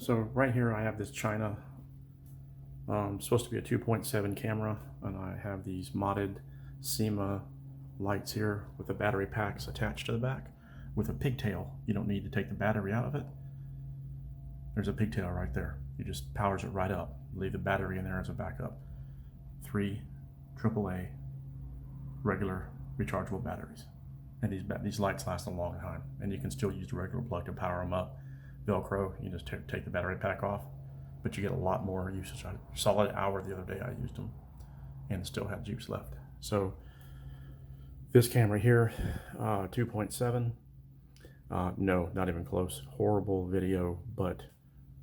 So right here I have this China, supposed to be a 2.7 camera, and I have these modded SEMA lights here with the battery packs attached to the back with a pigtail. You don't need to take the battery out of it. There's a pigtail right there. You just powers it right up. Leave the battery in there as a backup. 3 AAA regular rechargeable batteries. And these lights last a long time, and you can still use the regular plug to power them up. Velcro, you just take the battery pack off, but you get a lot more usage. A solid hour the other day I used them and still had juice left. So this camera here, 2.7, no, not even close. Horrible video, but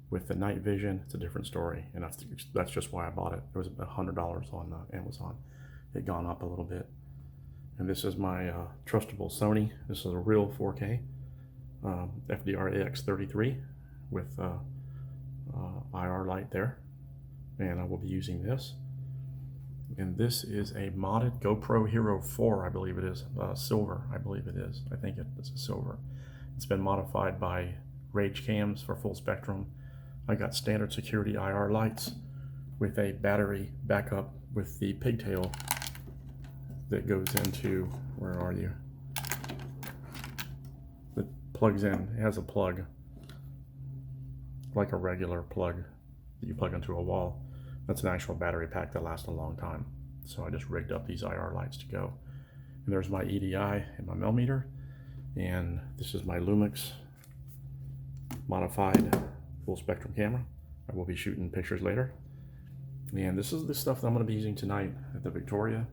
with the night vision, it's a different story, and that's just why I bought it. It was about $100 on Amazon. It gone up a little bit. And this is my trustable Sony. This is a real 4K FDR-AX-33 with IR light there, and I will be using this. And this is a modded GoPro Hero 4, I believe it is, silver, I believe it is. I think it's a silver. It's been modified by Rage Cams for full spectrum. I got standard security IR lights with a battery backup with the pigtail that goes into, where are you? That plugs in, it has a plug, like a regular plug that you plug into a wall. That's an actual battery pack that lasts a long time. So I just rigged up these IR lights to go. And there's my EDI and my millimeter. And this is my Lumix modified full spectrum camera. I will be shooting pictures later. And this is the stuff that I'm going to be using tonight at the Victoria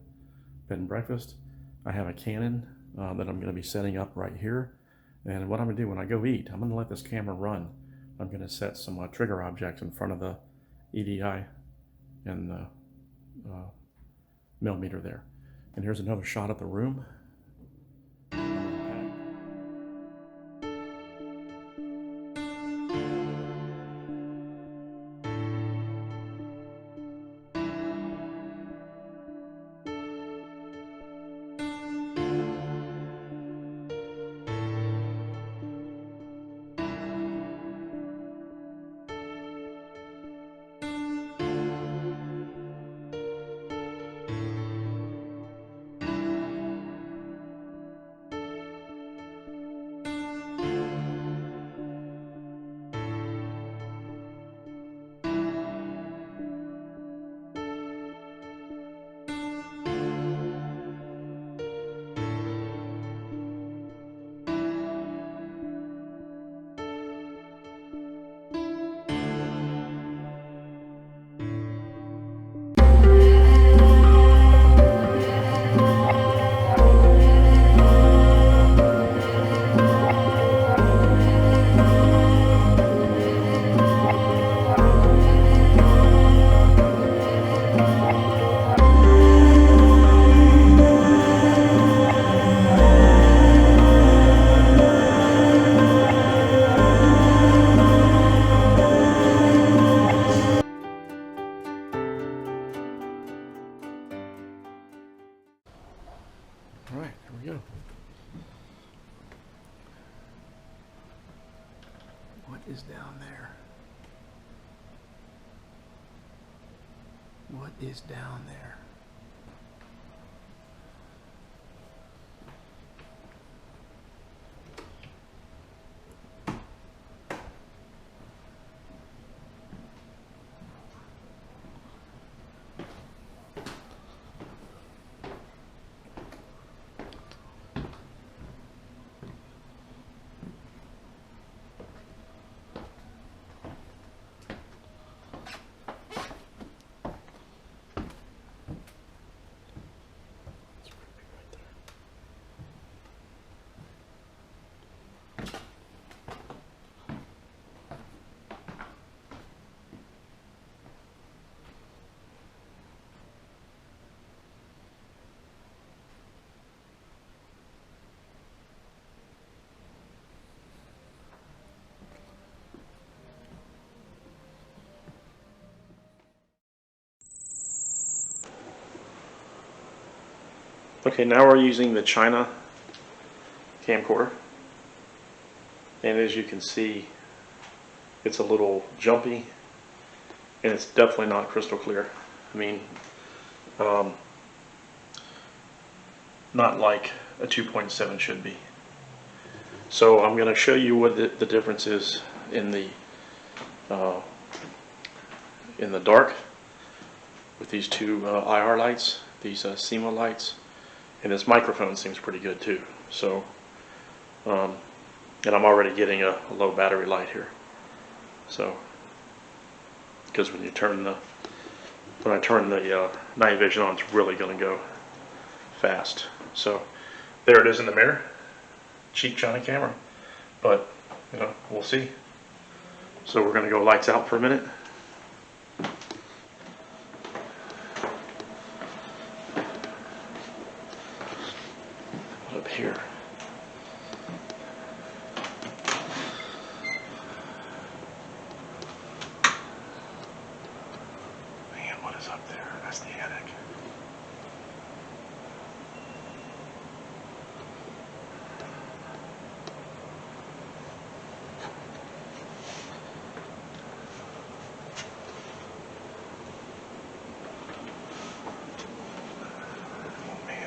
Bed and Breakfast. I have a Canon that I'm going to be setting up right here. And what I'm going to do when I go eat, I'm going to let this camera run. I'm going to set some trigger objects in front of the EDI and the millimeter there. And here's another shot of the room. All right, here we go. What is down there? What is down there? Okay, now we're using the China camcorder, and as you can see, it's a little jumpy, and it's definitely not crystal clear. I mean, not like a 2.7 should be. So I'm going to show you what the difference is in the dark with these two IR lights, these SEMA lights, and this microphone seems pretty good too. So, and I'm already getting a low battery light here. So, because when I turn the night vision on, it's really going to go fast. So, there it is in the mirror. Cheap China camera, but you know, we'll see. So we're going to go lights out for a minute. Put up here. Man, what is up there? That's the attic.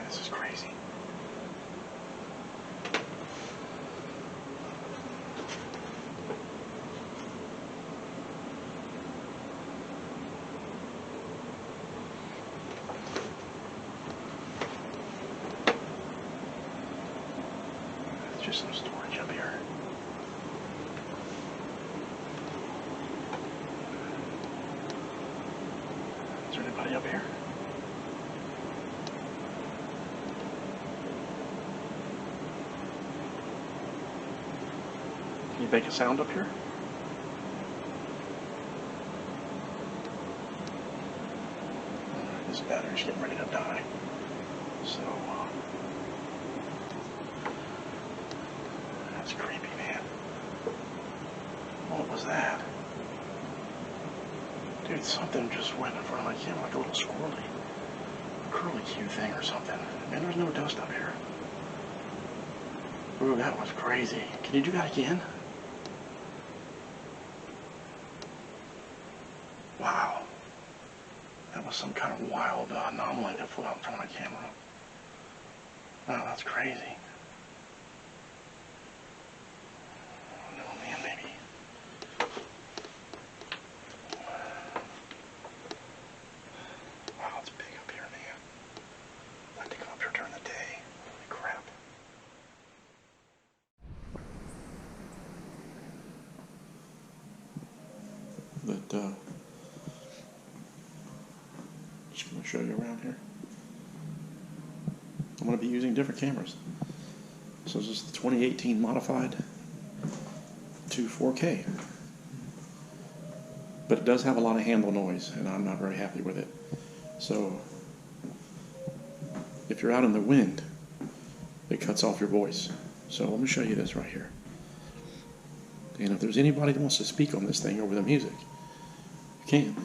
This is crazy. There's just some storage up here. Is there anybody up here? Can you make a sound up here? This battery's getting ready to die. So, that's creepy, man. What was that? Dude, something just went in front of my camera like a little squirrely curly Q thing or something. Man, there's no dust up here. Ooh, that was crazy. Can you do that again? Wow. That was some kind of wild anomaly that flew out in front of my camera. Wow, that's crazy. Oh man, maybe. Wow, it's big up here, man. I'd like to come up here during the day. Holy crap. But, just going to show you around here. I'm going to be using different cameras. So this is the 2018 modified to 4K. But it does have a lot of handle noise, and I'm not very happy with it. So if you're out in the wind, it cuts off your voice. So let me show you this right here. And if there's anybody that wants to speak on this thing over the music, you can.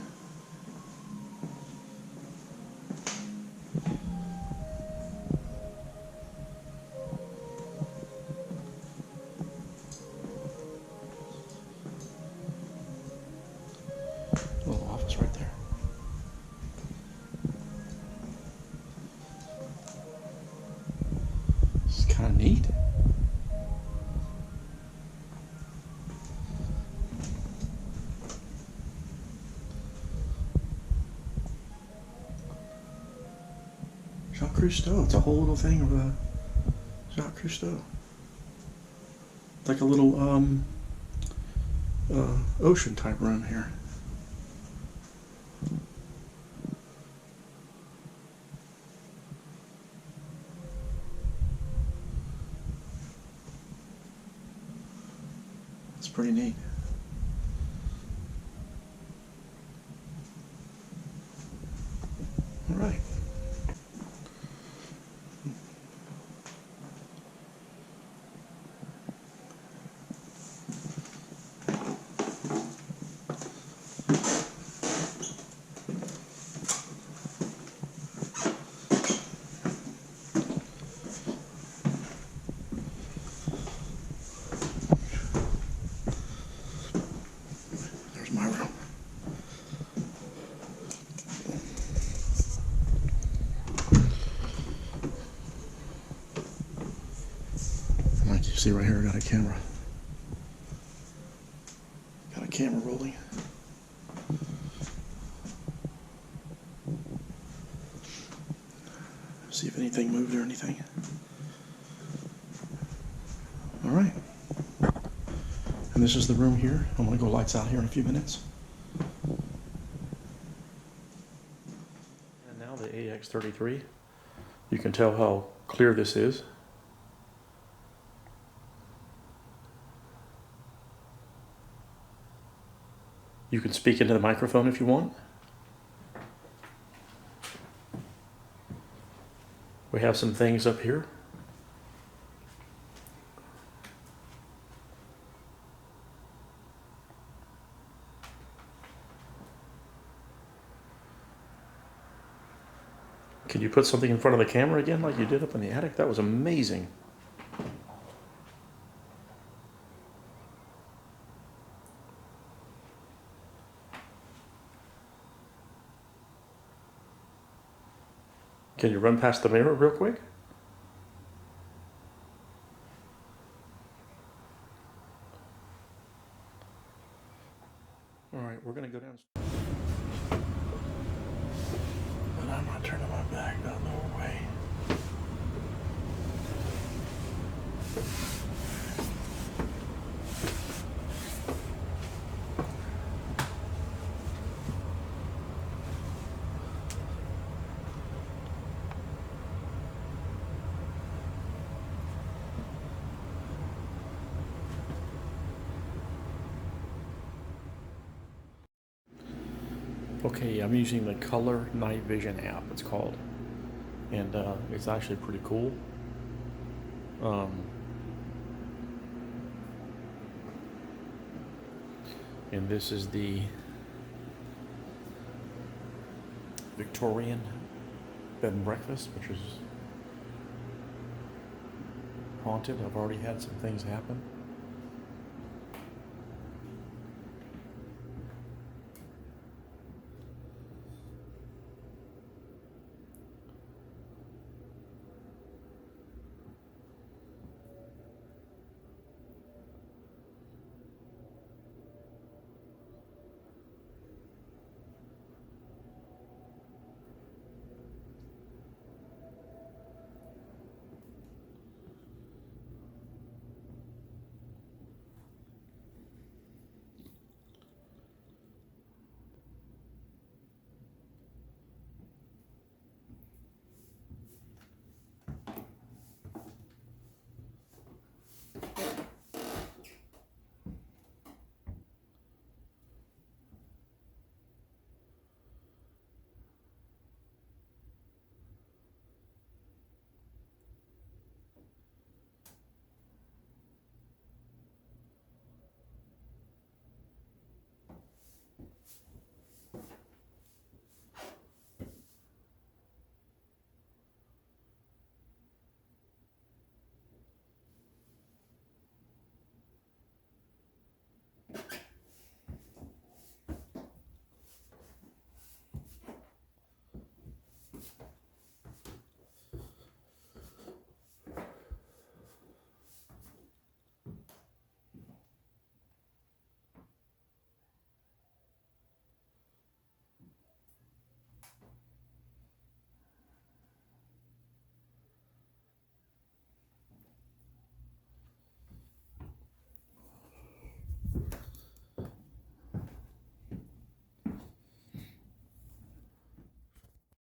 Little office right there. This is kind of neat. Jacques Cousteau. It's a whole little thing of Jacques Cousteau. It's like a little ocean type room here. It's pretty neat. All right. see right here, I got a camera. Got a camera rolling. See if anything moved or anything. All right. And this is the room here. I'm gonna go lights out here in a few minutes. And now the AX-33. You can tell how clear this is. You can speak into the microphone if you want. We have some things up here. Can you put something in front of the camera again like you did up in the attic? That was amazing. Can you run past the mirror real quick? All right, we're gonna go down. But I'm not turning my back, no way. Okay, I'm using the Color Night Vision app, it's called. And it's actually pretty cool. And this is the Victorian bed and breakfast, which is haunted. I've already had some things happen.